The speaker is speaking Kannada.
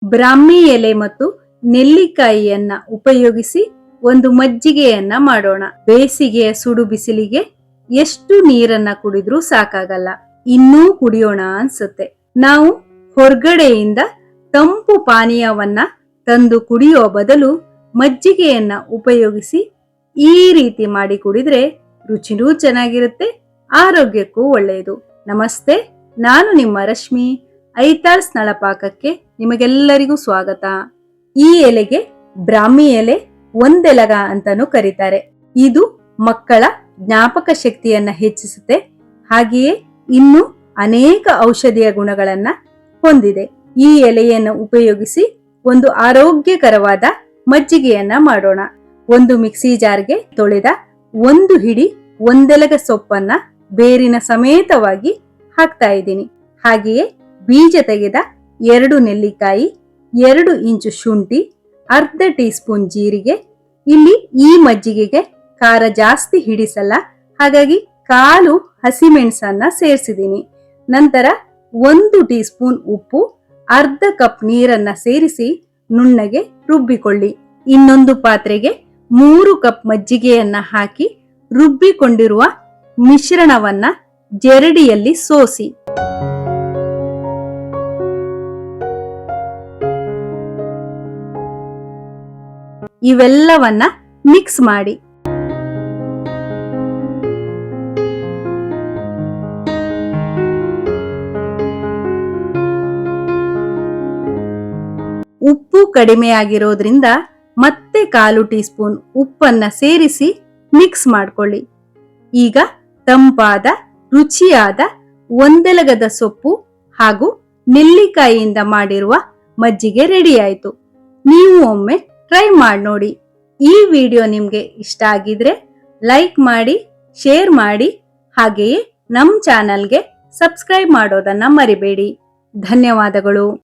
ಬ್ರಾಹ್ಮಿ ಎಲೆ ಮತ್ತು ನೆಲ್ಲಿಕಾಯಿಯನ್ನ ಉಪಯೋಗಿಸಿ ಒಂದು ಮಜ್ಜಿಗೆಯನ್ನ ಮಾಡೋಣ. ಬೇಸಿಗೆಯ ಸುಡು ಬಿಸಿಲಿಗೆ ಎಷ್ಟು ನೀರನ್ನ ಕುಡಿದ್ರೂ ಸಾಕಾಗಲ್ಲ, ಇನ್ನೂ ಕುಡಿಯೋಣ ಅನ್ಸುತ್ತೆ. ನಾವು ಹೊರಗಡೆಯಿಂದ ತಂಪು ಪಾನೀಯವನ್ನ ತಂದು ಕುಡಿಯೋ ಬದಲು ಮಜ್ಜಿಗೆಯನ್ನ ಉಪಯೋಗಿಸಿ ಈ ರೀತಿ ಮಾಡಿ ಕುಡಿದ್ರೆ ರುಚಿನೂ ಚೆನ್ನಾಗಿರುತ್ತೆ, ಆರೋಗ್ಯಕ್ಕೂ ಒಳ್ಳೆಯದು. ನಮಸ್ತೆ, ನಾನು ನಿಮ್ಮ ರಶ್ಮಿ. ಐತಾಳ್ಸ್ ನಳಪಾಕಕ್ಕೆ ನಿಮಗೆಲ್ಲರಿಗೂ ಸ್ವಾಗತ. ಈ ಎಲೆಗೆ ಬ್ರಾಹ್ಮಿ ಎಲೆ ಒಂದೆಲಗ ಅಂತಾನೂ ಕರೀತಾರೆ. ಇದು ಮಕ್ಕಳ ಜ್ಞಾಪಕ ಶಕ್ತಿಯನ್ನ ಹೆಚ್ಚಿಸುತ್ತೆ, ಹಾಗೆಯೇ ಇನ್ನು ಅನೇಕ ಔಷಧೀಯ ಗುಣಗಳನ್ನ ಹೊಂದಿದೆ. ಈ ಎಲೆಯನ್ನು ಉಪಯೋಗಿಸಿ ಒಂದು ಆರೋಗ್ಯಕರವಾದ ಮಜ್ಜಿಗೆಯನ್ನ ಮಾಡೋಣ. ಒಂದು ಮಿಕ್ಸಿ ಜಾರ್ಗೆ ತೊಳೆದ ಒಂದು ಹಿಡಿ ಒಂದೆಲಗ ಸೊಪ್ಪನ್ನ ಬೇರಿನ ಸಮೇತವಾಗಿ ಹಾಕ್ತಾ ಇದ್ದೀನಿ. ಹಾಗೆಯೇ ಬೀಜ ತೆಗೆದ 2 ನೆಲ್ಲಿಕಾಯಿ, 2 ಇಂಚು ಶುಂಠಿ, ಅರ್ಧ ಟೀ ಸ್ಪೂನ್ ಜೀರಿಗೆ. ಇಲ್ಲಿ ಈ ಮಜ್ಜಿಗೆಗೆ ಖಾರ ಜಾಸ್ತಿ ಹಿಡಿಸಲ್ಲ, ಹಾಗಾಗಿ 1/4 ಹಸಿಮೆಣಸನ್ನ ಸೇರಿಸಿದ್ದೀನಿ. ನಂತರ 1 ಟೀ ಸ್ಪೂನ್ ಉಪ್ಪು, ಅರ್ಧ ಕಪ್ ನೀರನ್ನ ಸೇರಿಸಿ ನುಣ್ಣಗೆ ರುಬ್ಬಿಕೊಳ್ಳಿ. ಇನ್ನೊಂದು ಪಾತ್ರೆಗೆ 3 ಕಪ್ ಮಜ್ಜಿಗೆಯನ್ನ ಹಾಕಿ ರುಬ್ಬಿಕೊಂಡಿರುವ ಮಿಶ್ರಣವನ್ನ ಜರಡಿಯಲ್ಲಿ ಸೋಸಿ ಇವೆಲ್ಲವನ್ನ ಮಿಕ್ಸ್ ಮಾಡಿ. ಉಪ್ಪು ಕಡಿಮೆಯಾಗಿರೋದ್ರಿಂದ ಮತ್ತೆ 1/4 ಟೀ ಸ್ಪೂನ್ ಉಪ್ಪನ್ನ ಸೇರಿಸಿ ಮಿಕ್ಸ್ ಮಾಡ್ಕೊಳ್ಳಿ. ಈಗ ತಂಪಾದ ರುಚಿಯಾದ ಒಂದೆಲಗದ ಸೊಪ್ಪು ಹಾಗೂ ನೆಲ್ಲಿಕಾಯಿಯಿಂದ ಮಾಡಿರುವ ಮಜ್ಜಿಗೆ ರೆಡಿ ಆಯ್ತು. ನೀವು ಒಮ್ಮೆ ಟ್ರೈ ಮಾಡಿ ನೋಡಿ. ಈ ವಿಡಿಯೋ ನಿಮ್ಗೆ ಇಷ್ಟ ಆಗಿದ್ರೆ ಲೈಕ್ ಮಾಡಿ, ಶೇರ್ ಮಾಡಿ, ಹಾಗೆಯೇ ನಮ್ಮ ಚಾನಲ್ಗೆ ಸಬ್ಸ್ಕ್ರೈಬ್ ಮಾಡೋದನ್ನ ಮರಿಬೇಡಿ. ಧನ್ಯವಾದಗಳು.